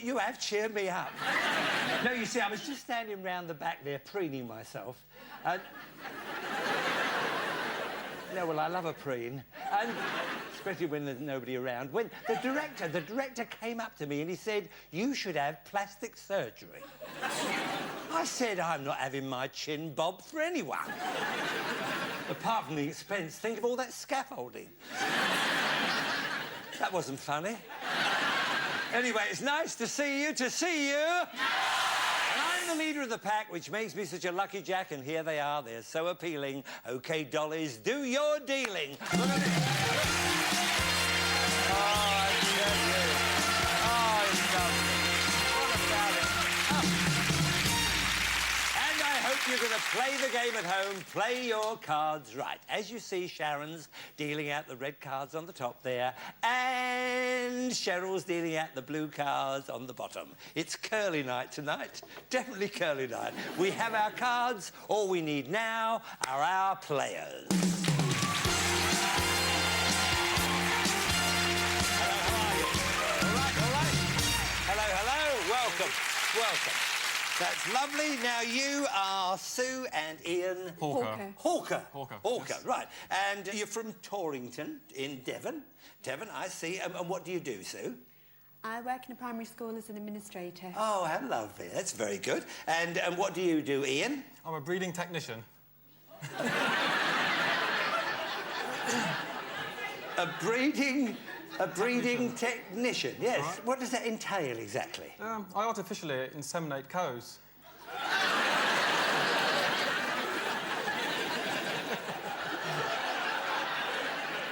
You have cheered me up. No, you see, I was just standing round the back there preening myself. No, well, I love a preen. And especially when there's nobody around. When the director came up to me and he said, "You should have plastic surgery." I said, "I'm not having my chin bobbed for anyone." Apart from the expense, think of all that scaffolding. That wasn't funny. Anyway, it's nice to see you, And I'm the leader of the pack, which makes me such a lucky jack, and here they are, they're so appealing. OK, dollies, do your dealing. Look at this. Oh, I tell you. Oh, it's lovely. What about it? And I hope you're going to play the game at home, play your cards right. As you see, Sharon's dealing out the red cards on the top there, and Cheryl's dealing out the blue cards on the bottom. It's curly night tonight. Definitely curly night. We have our cards. All we need now are our players. Hello, how are you? All right. Hello. Welcome. That's lovely. Now, you are Sue and Ian... Hawker, yes. Right. And you're from Torrington in Devon. Devon, I see. And what do you do, Sue? I work in a primary school as an administrator. Oh, how lovely. That's very good. And what do you do, Ian? I'm a breeding technician. A breeding technician, yes. Right. What does that entail exactly? I artificially inseminate cows.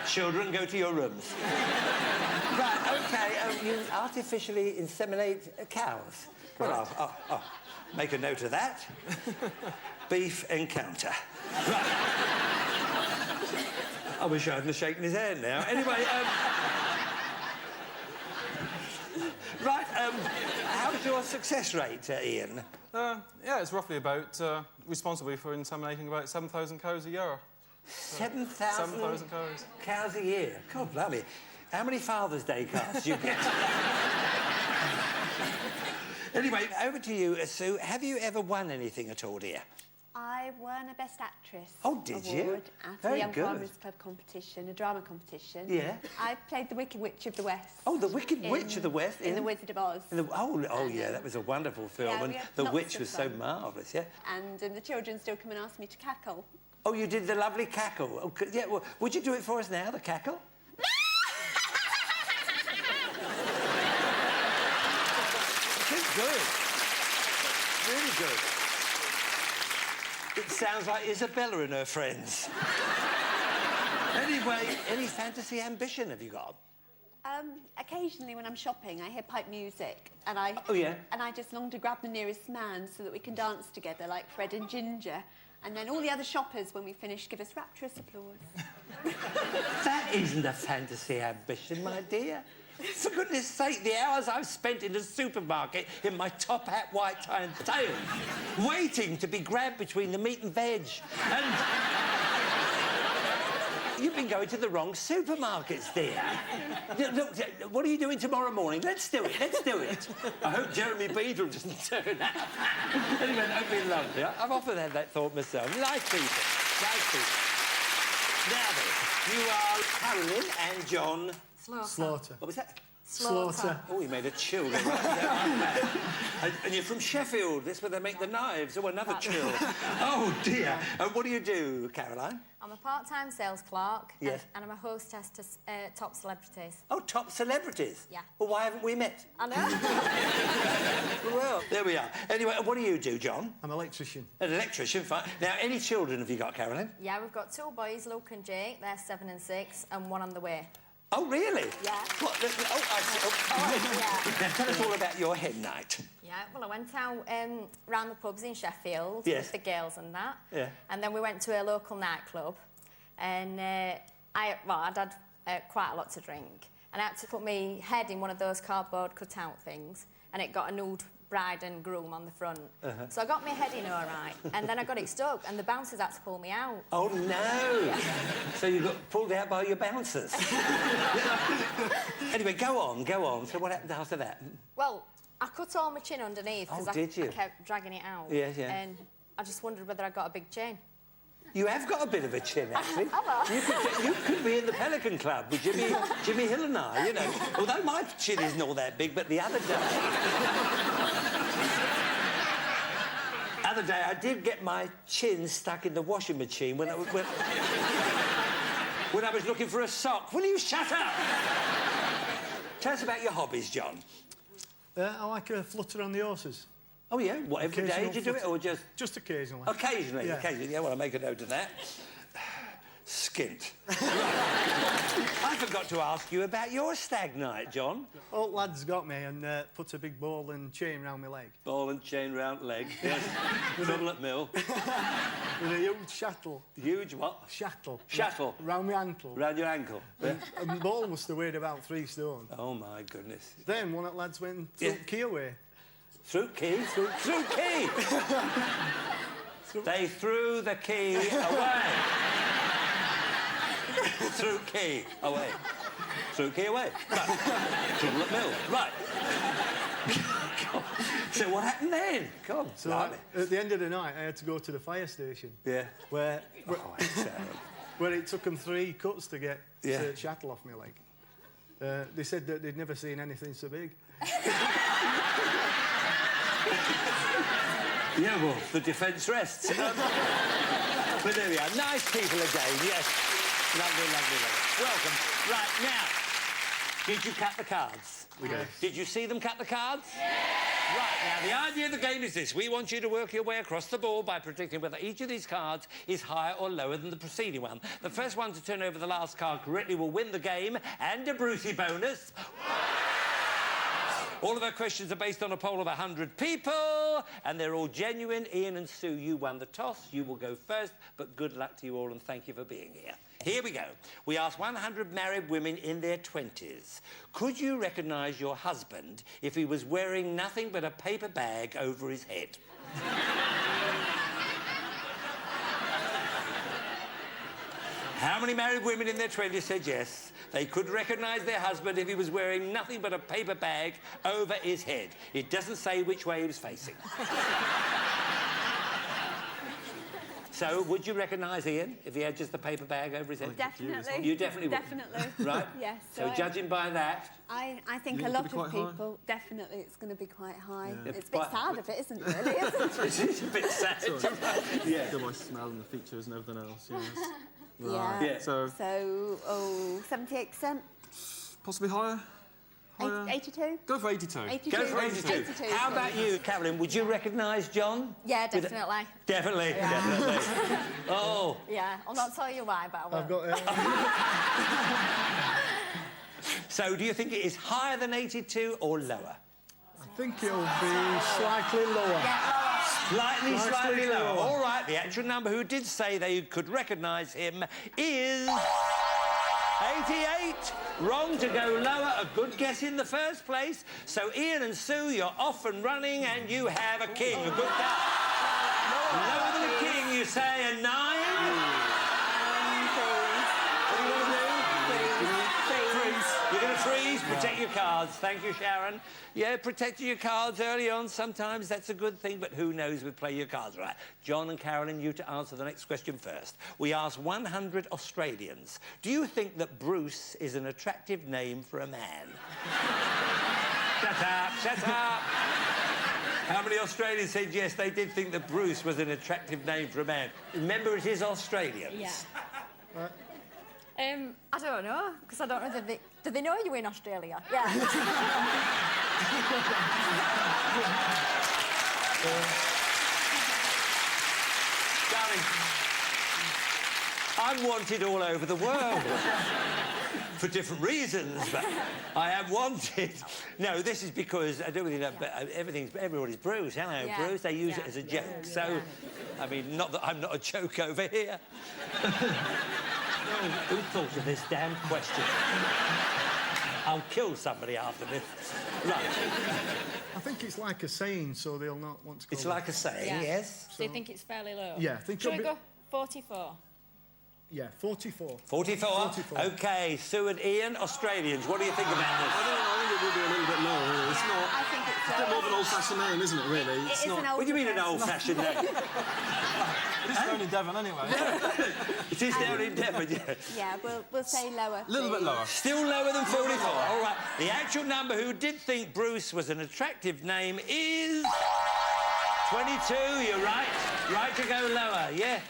Children, go to your rooms. Right, OK, you artificially inseminate cows. Well, I'll make a note of that. Beef encounter. Right. I wish I hadn't shaken his hand now. Anyway, right, how's your success rate, Ian? Yeah, it's roughly about, responsible for inseminating about 7,000 cows a year. 7,000? 7,000 cows. Cows a year? God, blimey. How many Father's Day cards do you get? Anyway, over to you, Sue. Have you ever won anything at all, dear? I won a Best Actress award at Very a Young good. Farmers Club competition, a drama competition. Yeah. I played the Wicked Witch of the West. Oh, the Wicked Witch of the West? In The Wizard of Oz. Yeah, that was a wonderful film. Yeah, and the witch was so marvellous, yeah? And the children still come and ask me to cackle. Oh, you did the lovely cackle. Oh, yeah, well, would you do it for us now, the cackle? It's good. Really good. It sounds like Isabella and her friends. Anyway, any fantasy ambition have you got? Occasionally when I'm shopping, I hear pipe music, and I just long to grab the nearest man so that we can dance together like Fred and Ginger. And then all the other shoppers, when we finish, give us rapturous applause. That isn't a fantasy ambition, my dear. For goodness sake, the hours I've spent in the supermarket in my top hat, white tie and tails, waiting to be grabbed between the meat and veg. And you've been going to the wrong supermarkets, dear. Look, what are you doing tomorrow morning? Let's do it. I hope Jeremy Beadle doesn't turn up. Anyway, that'd be lovely. I've often had that thought myself. Nice people. Now then, you are Carolyn and John... Slaughter. What was that? Slaughter. Oh, he made a chill. And you're from Sheffield. That's where they make the knives. Oh, another chill. Oh, dear. What do you do, Caroline? I'm a part-time sales clerk. Yes. And I'm a hostess to top celebrities. Oh, top celebrities? Yeah. Well, why haven't we met? I know. Well, there we are. Anyway, what do you do, John? I'm an electrician. An electrician, fine. Now, any children have you got, Caroline? Yeah, we've got 2 boys, Luke and Jake. They're 7 and 6, and 1 on the way. Oh, really? Yeah. What? I see. Yeah. Now, tell us all about your hen night. Yeah, well, I went out round the pubs in Sheffield yes. with the girls and that. Yeah. And then we went to a local nightclub, and I'd had quite a lot to drink, and I had to put my head in one of those cardboard cutout things and it got a nude bride and groom on the front. So I got my head in all right, and then I got it stuck, and the bouncers had to pull me out. Oh, no! So you got pulled out by your bouncers. Anyway, go on. So what happened after that? Well, I cut all my chin underneath because did you? I kept dragging it out. Yeah. And I just wondered whether I got a big chain. You have got a bit of a chin, actually. Hello. You could be in the Pelican Club with Jimmy Hill and I, you know. Although my chin isn't all that big, but the other day I did get my chin stuck in the washing machine when I was looking for a sock. Will you shut up? Tell us about your hobbies, John. I like a flutter on the horses. Oh, yeah? What, every day do you do it, or just... Just occasionally. Occasionally, yeah. Occasionally. Yeah, well, I'll make a note of that. Skint. I forgot to ask you about your stag night, John. Old lad's got me and put a big ball and chain round my leg. Ball and chain round leg, yes. Trouble at mill. With a huge shuttle. Huge what? Shuttle. Shuttle? Round my ankle. Round your ankle. Yeah. And the ball must have weighed about 3 stone. Oh, my goodness. Then one of the lads went and threw the key away. Through key? Through key! They threw the key away. Threw key away. Threw key away. Right. Trouble at mill. Right. So what happened then? God, so at the end of the night, I had to go to the fire station. Yeah. Where it took them 3 cuts to get the shuttle off my leg. They said that they'd never seen anything so big. Yeah, well, the defence rests. But there we are. Nice people again, yes. Lovely. Welcome. Right, now, did you cut the cards? We did. Did you see them cut the cards? Yes. Right, now, the idea of the game is this. We want you to work your way across the board by predicting whether each of these cards is higher or lower than the preceding one. The first one to turn over the last card correctly will win the game and a Brucey bonus. All of our questions are based on a poll of 100 people, and they're all genuine. Ian and Sue, you won the toss. You will go first, but good luck to you all, and thank you for being here. Here we go. We asked 100 married women in their 20s. Could you recognise your husband if he was wearing nothing but a paper bag over his head? How many married women in their 20s said yes? They could recognise their husband if he was wearing nothing but a paper bag over his head. It doesn't say which way he was facing. So, would you recognise Ian if he had just a paper bag over his head? Definitely. You definitely would? Definitely. Right? Yes. So, judging by that... I think a lot of people, definitely, it's going to be quite high. Yeah. It's a bit sad if it isn't, really, isn't it? It is a bit sad. Yeah. Got my smell and the features and everything else, yes. Right. Yeah. So, 78%? Possibly higher? 82? Go for 82. 82. Go for 82. How about you, Carolyn? Would you recognise John? Yeah, definitely. Definitely, definitely. Oh. Yeah, I'll not tell you why, but I will. I've got... So, do you think it is higher than 82 or lower? I think it'll be slightly lower. Yeah, Slightly lower. All right, the actual number who did say they could recognise him is... 88. Wrong to go lower. A good guess in the first place. So, Ian and Sue, you're off and running, and you have a king. A good guess. Lower than a king, you say, a 9. What do you want to do? Freeze. You're going to freeze? Protect your cards. Thank you, Sharon. Yeah, protecting your cards early on, sometimes that's a good thing, but who knows with play your cards right. John and Carolyn, you to answer the next question first. We asked 100 Australians, do you think that Bruce is an attractive name for a man? Shut up. How many Australians said yes, they did think that Bruce was an attractive name for a man? Remember, it is Australians. Yeah. I don't know, because I don't know, do they know you in Australia? Yeah. Darling, I'm wanted all over the world. For different reasons, but I am wanted. No, this is because, I don't really know, but everybody's Bruce. Hello, Bruce. They use it as a joke. So, I mean, not that I'm not a joke over here. Who thought of this damn question? I'll kill somebody after this. Right. I think it's like a saying, so they'll not want to go. It's like a saying, Yeah. yes. So you think it's fairly low? Yeah, I think Should we it'll go 44? Yeah, 44. 44? 44. OK, Sue and Ian, Australians, what do you think about this? I think it will be a little bit lower, really. It's not... I think it's It's a bit more of an old-fashioned name, isn't it, really? It It's is not... an old What do you mean an old-fashioned name? It's down in Devon, anyway. It is down in Devon, yeah. Yeah, we'll say lower. A little bit lower. Still lower than 44. All right. The actual number who did think Bruce was an attractive name is 22. You're right. Right to go lower, yeah.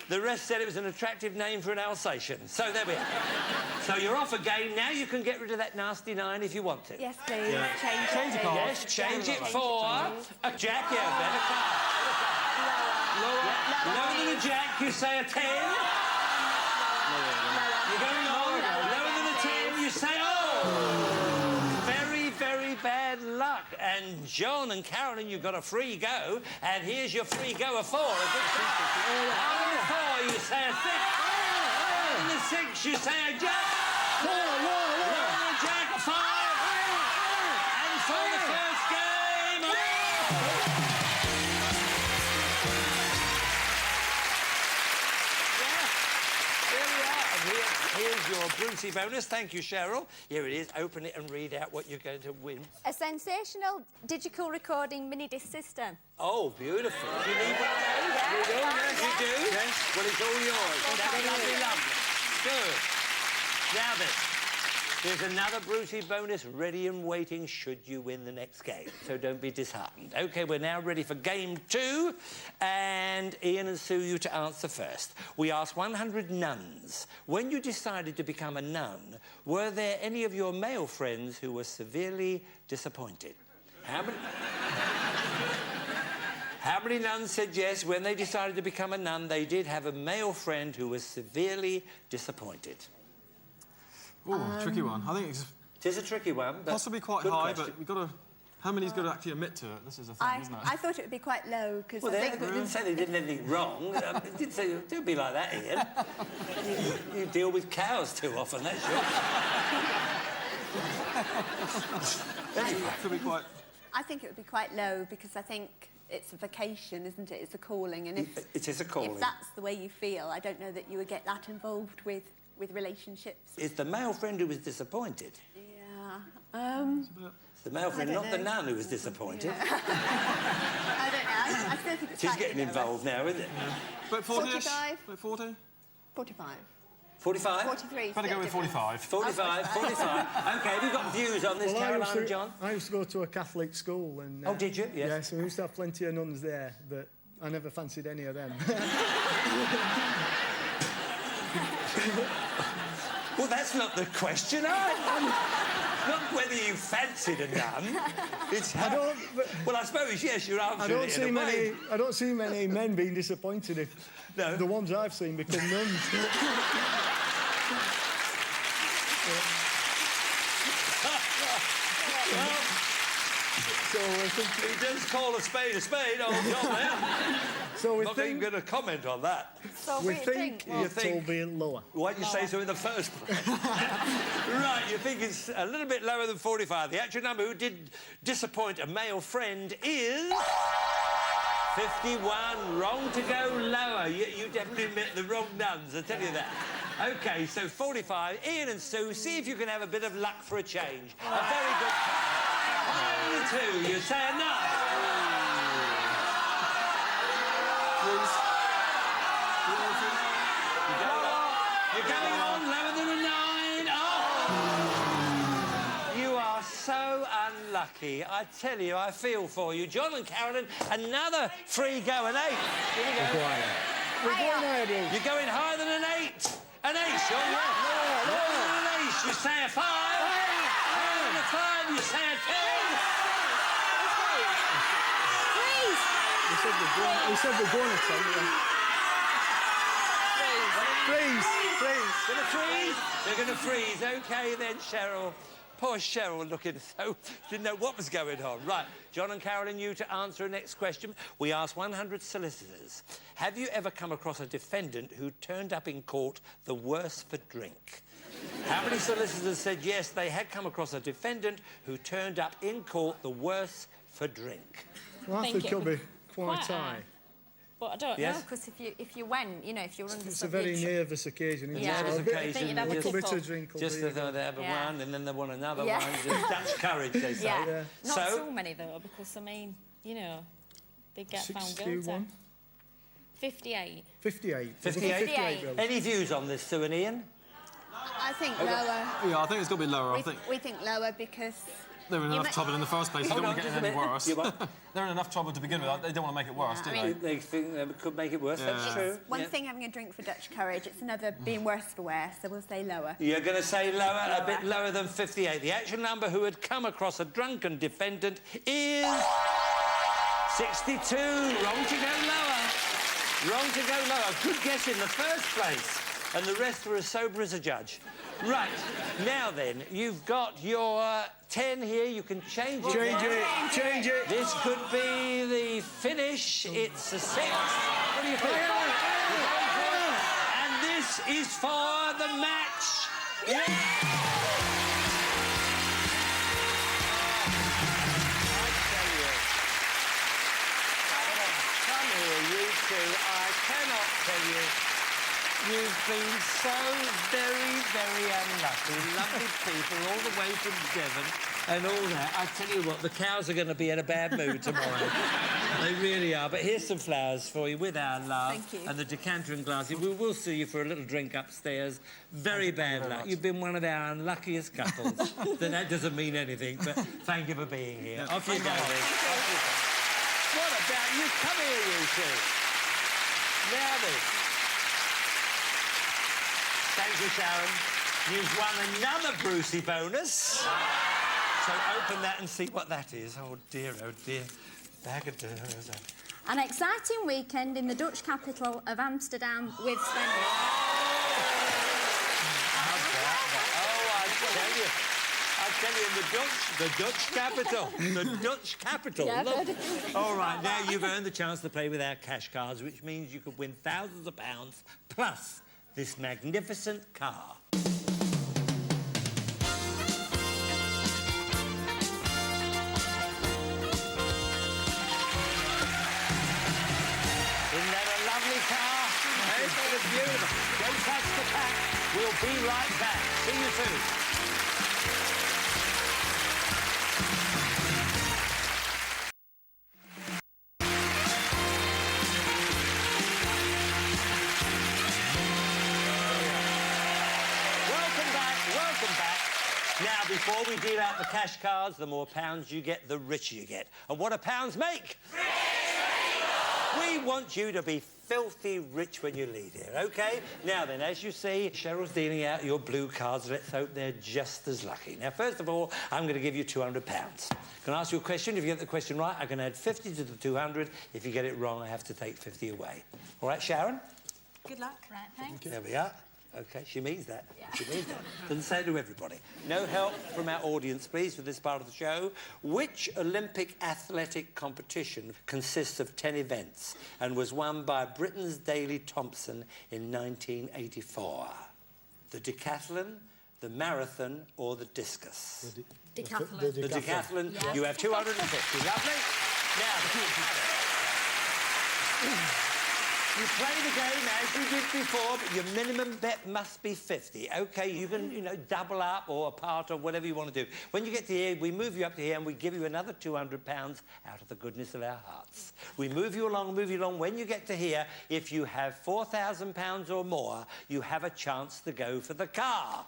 The rest said it was an attractive name for an Alsatian. So there we are. So you're off again. Now you can get rid of that nasty 9 if you want to. Yes, please. Yeah. Change it. the card. Yes, change it for a Jack. Yeah, better card. Lower than a Jack, you say a 10. You're going lower. Lower than a 10, you say, oh! Very, very bad luck. And John and Carolyn, you've got a free go. And here's your free go of 4. Higher than a 4, you say a 6. Higher than a 6, you say a Jack. Lower than a Jack, 5. And for the first game, here's your Brucey bonus. Thank you, Cheryl. Here it is. Open it and read out what you're going to win. A sensational digital recording mini-disc system. Oh, beautiful. Do you need one of those? Yeah, You do? Yes, you do? Yes. Well, it's all yours. That's lovely, lovely. Good. Now then, there's another Brucey bonus ready and waiting should you win the next game. So don't be disheartened. OK, we're now ready for game 2. And Ian and Sue, you to answer first. We asked 100 nuns. When you decided to become a nun, were there any of your male friends who were severely disappointed? How many... How many nuns said yes when they decided to become a nun? They did have a male friend who was severely disappointed. Ooh, tricky one. I think it's It is a tricky one, but possibly quite good high, question. but we've got to... How many's got to actually admit to it? This is a thing, isn't it? I thought it would be quite low because Well, I they think didn't say they did anything wrong. It did say, don't be like that, Ian. You deal with cows too often, that's your... Could be quite... I think it would be quite low because I think it's a vocation, isn't it? It's a calling, and if It is a calling. if that's the way you feel, I don't know that you would get that involved with relationships. It's the male friend who was disappointed. Yeah. It's the male friend, don't not the know. nun who was disappointed. I don't know. I still think it's She's slightly getting lower. involved now, isn't it? About 40-ish? 45. About 40? 45. 45? 43. Better go with 45. 45, 45. OK, have you got views on this, Caroline and John? I used to go to a Catholic school and... Oh, did you? Yes. Yeah, so we used to have plenty of nuns there, but I never fancied any of them. Well, that's not the question. Not whether you fancied a nun. It's well, I suppose, yes, you're answering it in a way. I don't see many men being disappointed if the ones I've seen become nuns. So he does call a spade, old John there. So we Not think even going to comment on that. So we we think well, it'll be lower. Why didn't you say so in the first place? Right, you think it's a little bit lower than 45. The actual number who did disappoint a male friend is... 51. Wrong to go lower. You definitely met the wrong nuns, I tell you that. OK, so 45. Ian and Sue, see if you can have a bit of luck for a change. A very good card. Higher than a 2, you say a 9. You're going on, lower than a 9. Oh! You are so unlucky. I tell you, I feel for you. John and Carolyn, another free go, an 8. Here we go. You're going higher than an 8. An ace, you're right. Lower than an ace, you say a 5. Higher than a 5, you say a 10. We said we're going to 10. Freeze. Gonna freeze? They're going to freeze. OK, then, Cheryl. Poor Cheryl looking so... didn't know what was going on. Right, John and Carolyn, you to answer the next question. We asked 100 solicitors. Have you ever come across a defendant who turned up in court the worse for drink? How many solicitors said yes, they had come across a defendant who turned up in court the worse for drink? Well, I think it'll be quite high. But I don't Yes? know, because if you went, you know, if you were under It's a very nervous occasion, isn't Yeah. it? Nervous So a bit- occasion. I think you'd have a a little bit tipple. of drink will Just do as though they have Yeah. one and then they want another Yeah. one. Just Dutch courage, they say. Yeah. Not So- so many, though, because, I mean, you know, they get found 61? guilty. 58. 58. 58? 58 Bill. Any views on this, Sue and Ian? I think lower. Yeah, I think it's got to be lower. I think We think lower because they're in You enough might- trouble in the first place. You Hold don't on, want to get just it a any bit. worse. You what? They're in enough trouble to begin with. They don't want to make it worse, do they? They think they could make it worse. That's Yeah. true. one Yeah. thing having a drink for Dutch courage, it's another being worse for wear, so we'll say lower. You're going to say lower, a bit lower than 58. The actual number who had come across a drunken defendant is 62. Wrong to go lower. Wrong to go lower. Good guess in the first place. And the rest were as sober as a judge. Right. Now then, you've got your 10 here. You can change it. Change now. it, change it. This could be the finish. It's a 6. What do you think? You're going for it? And this is for the match. Come here, you two. I cannot tell you. You've been so very, very unlucky. Lovely people all the way from Devon and all that. I tell you what, the cows are going to be in a bad mood tomorrow. They really are. But here's some flowers for you with our love. Thank you. And the decanter and glasses. We will see you for a little drink upstairs. Very bad luck. You've been one of our unluckiest couples. Then that doesn't mean anything, but thank you for being here. Off you go, then. Off you go. What about you? Come here, you two. Now then. Thank you, Sharon. You've won another Brucey bonus. So open that and see what that is. Oh, dear, oh, dear. Bag of doors. An exciting weekend in the Dutch capital of Amsterdam with spending. I tell you, the Dutch capital. The Dutch capital. Yeah, Look. All right, now you've earned the chance to play with our cash cards, which means you could win thousands of pounds, plus this magnificent car. Isn't that a lovely car? Isn't that beautiful? Don't touch the pack. We'll be right back. See you soon. Welcome back, welcome back. Now, before we deal out the cash cards, the more pounds you get, the richer you get. And what do pounds make? We want you to be filthy rich when you leave here, OK? Now then, as you see, Cheryl's dealing out your blue cards. Let's hope they're just as lucky. Now, first of all, I'm going to give you £200. Can I ask you a question? If you get the question right, I can add 50 to the 200. If you get it wrong, I have to take 50 away. All right, Sharon? Good luck. Right, thanks. There we are. OK, she means that. Yeah. She means that. Doesn't say it to everybody. No help from our audience, please, for this part of the show. Which Olympic athletic competition consists of 10 events and was won by Britain's Daley Thompson in 1984? The decathlon, the marathon, or the discus? Decathlon. The decathlon. Yeah. You have 250. Lovely. Now, you play the game as you did before, but your minimum bet must be 50. OK, you can, you know, double up or a part or whatever you want to do. When you get to here, we move you up to here and we give you another £200 out of the goodness of our hearts. We move you along, move you along. When you get to here, if you have £4,000 or more, you have a chance to go for the car.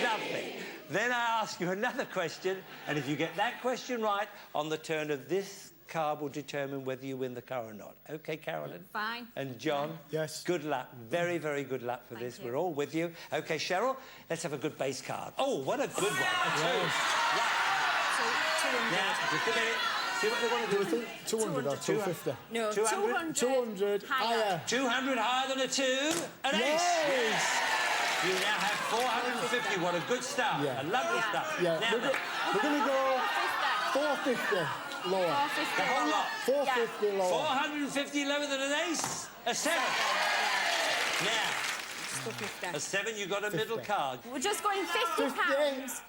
Lovely. Then I ask you another question, and if you get that question right, on the turn of this card will determine whether you win the car or not. OK, Carolyn? Fine. And John? Yes. Good luck. Very, very good luck for this. you. We're all with you. OK, Cheryl, let's have a good base card. Oh, what a good one. A 2. Right. Now, just a minute. See what they want to do with it? 200 or 250? No, 200. 200 higher. 200 higher than a 2. An ace. Yes. You now have 450. What a good start. Yeah. A lovely start. Yeah, Now, we're going to go 450 lower. the whole lot. 450 lower. 450 lower than an ace. A 7. Now, a 7, you got a middle card. We're just going £50.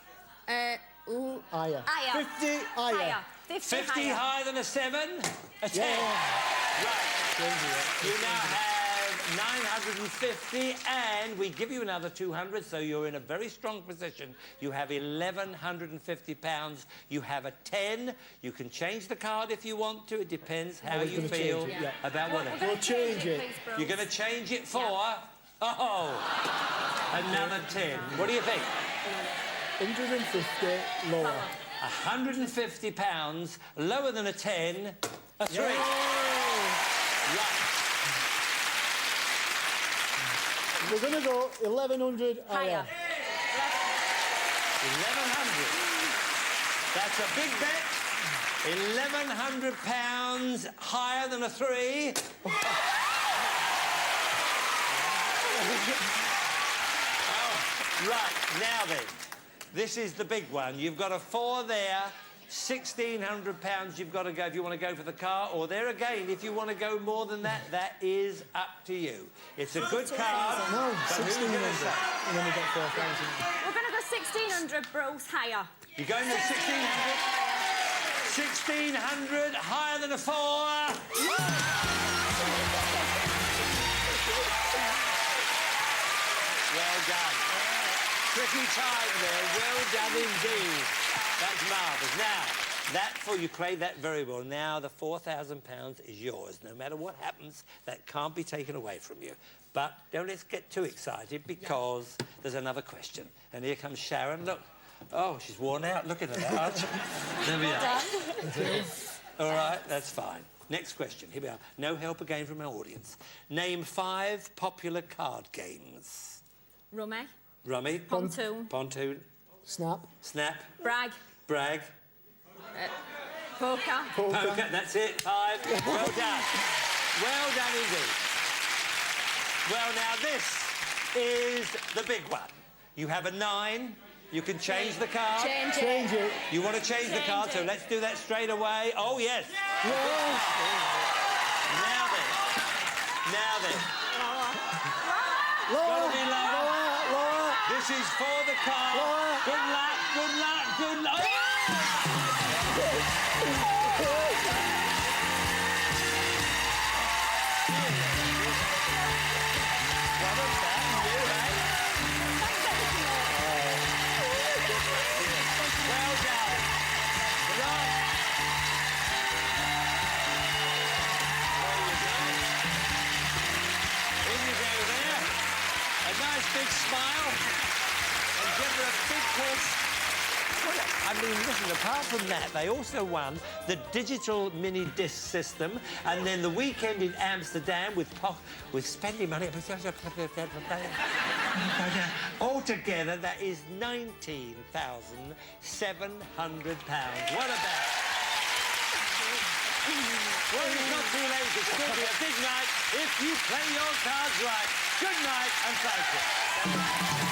Ooh. Higher. Higher. 50 higher. 50, 50 higher. higher than a 7? A 10? Right. You now have 950, and we give you another 200, so you're in a very strong position. You have £1,150. You have a 10. You can change the card if you want to. It depends how you feel about whatever. We'll change it. You're going to change it for... Oh, another 10. What do you think? 150 lower. £150, lower than a 10, a 3. Right. We're going to go 1,100 higher. 1,100. That's a big bet. £1,100 higher than a 3. Right, now then, this is the big one. You've got a 4 there, £1,600 you've got to go if you want to go for the car, or there again, if you want to go more than that, that is up to you. It's a good card. No, 1,600. And then we got 4,000. We're going to go 1,600, Bruce, higher. You're going to 1,600? 1,600, higher than a 4. Well done. Tricky time there. Well done indeed. That's marvellous. Now, that for you played that very well. Now the £4,000 is yours. No matter what happens, that can't be taken away from you. But don't let's get too excited because there's another question. And here comes Sharon. Look. Oh, she's worn out. Look at her, aren't you? There we are. All right, that's fine. Next question. Here we are. No help again from our audience. Name 5 popular card games. Rummy. Rummy. Pontoon. Pontoon. Snap. Snap. Brag. Brag. Poker. Poker. That's it. 5. Well done. Well done indeed. Well, now this is the big one. You have a 9. You can change the card. Change it. You want to change the card, so let's do that straight away. Oh, yes. Now then. Now then. Lower. Gotta be lower. Lower. This is for the card. Lower. Good luck, good luck, good luck. What a bad new, eh? Well done. Right. There you go. In you go there. A nice big smile. And give her a big kiss. Well, I mean, listen, apart from that, they also won the digital mini disc system, and then the weekend in Amsterdam with spending money. Altogether, that is £19,700. What about? Well, it's not too late. It's still be a big night if you play your cards right. Good night and thank you.